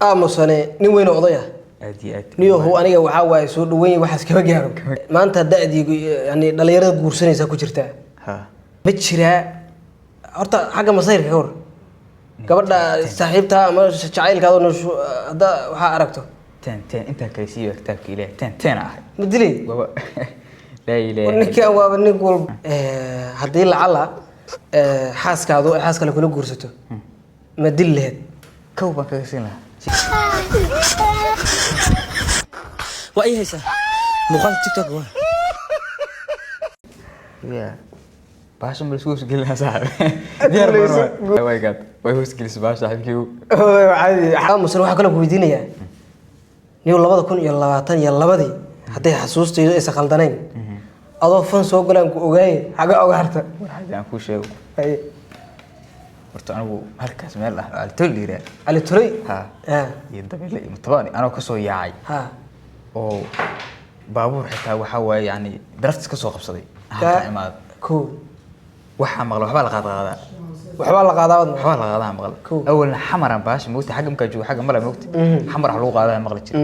aamusane nin weyn oo odaya niyo hoo aniga waxa waay soo dhaweyn waxaas kaba gaaro maanta da'diigu yani dhalinyarada guursanaysa ku jirta ma jira horta xagga masayrka ka hor gabadha saaxiibta ama jacaylkaada hada waxa aragto ten inta kale sii waqtiga ilaa ten ah madilay لا إله ونكى ونقول هذه العلا حاسكادو حاسك لكل جورسته ما دلها كوبا كاسينها وأي هسه مقال تيك توك وين يا باشم بالسوس قلنا صاحب ديار مرة واي قاد واي هو سكيل باش صاحب كيو عادي حامس روح كله بويدينا يا نيو لبض كون يلا واتن يلا بدي حتى حسوستي إيش خلدنين adoo fan soo galaan ku ogaay xaga ogaarta waxa aan ku sheego ay horta anigu halkaas meel ah altoliira altoli ha iyo dabile iyo tabani anoo ka soo yaacay ha oo baabuur xitaa waxa way yani drafts ka soo qabsaday ka imaad ko waxa maqlo waxba la qaadaa waxba la qaadaa maqlo awalna xamaran baash moogta xagga marka joogo xagga mala moogta xamar wax lagu qaadaa maqlo jir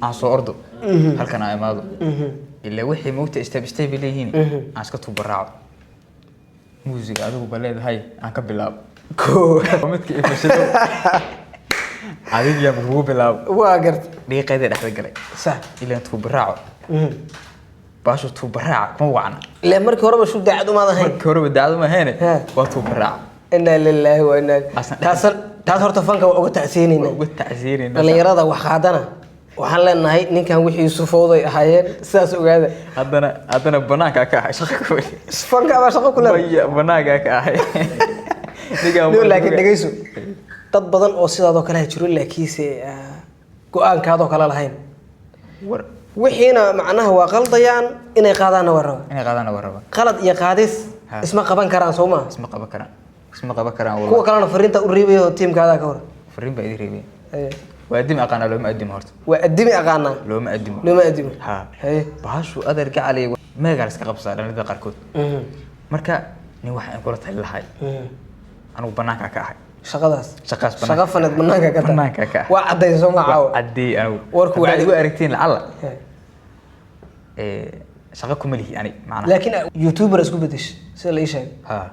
aan soo ordo halkan ay imaado إلا وحي موت استبستي ليهين عسكتو براعو موسيقى هذا بلاد هاي أنا كبلاب كو ومتك إفشلو عادي يا هو بلاب واقرت ليه قيد الأحد قلي صح إلا أنتو براعو باشو تو براع مو وعنا لا مركي ورا شو داعدو ما ذهين مركي ورا داعدو ما هنا وتو براع إنا لله وإنا تاثر تفنك وقت تعسيني وقت تعسيني اللي يرادا وخادنا waxaan leenahay ninkan wixii sufooday ahaayeen sidaas ogaada hadana banaanka ka ah shaqo ku isfanka ba shaqo ku leeyahay banaanka ka ah laakiin dhageyso dad badan oo sidaadoo kale jiro laakiinse go'aankaadoo kale lahayn wixiina macnaha waa qaldayaan inay qaadaan warraba qalad iyo qaadis isma qaban karaan Soomaa isma qaban karaan kuwa kalena fariinta u riibayo tiimkaada ka hor fariin baa idin riibay وأدم أقانا لو ما أدم هرت وأدم أقانا لو ما أدم ها بهاشو أدر كعلي ما جالس كقبصة لأن ذا قركود مركا نوح أقول تحل هاي أنا وبناك كاهي شغفنا بناك كذا بناك كاهي وعدي يسمع عاو عدي أنا وركو عدي وأركتين لعلا شغلكم ملي يعني معنا لكن يوتيوبر اسكو بدش سأل إيش ها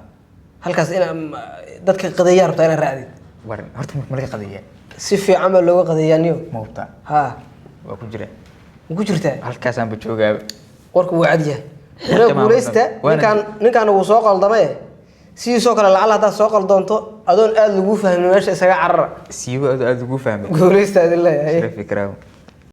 هل كاس إنا دتك قضية ربط أنا رأيت ورن هرت ملك قضية سيفي عمل لو قضيانيو موبتا ها وكجرتا halkaas aan bajoogaa warku waa cadiya xiro guuleysta ninkan uu soo qaldamay si soo kala lacala hada soo qaldoonto adoon aad lagu fahmin meesha isaga carara siiba aad lagu fahmay guuleysta adilay fikraaw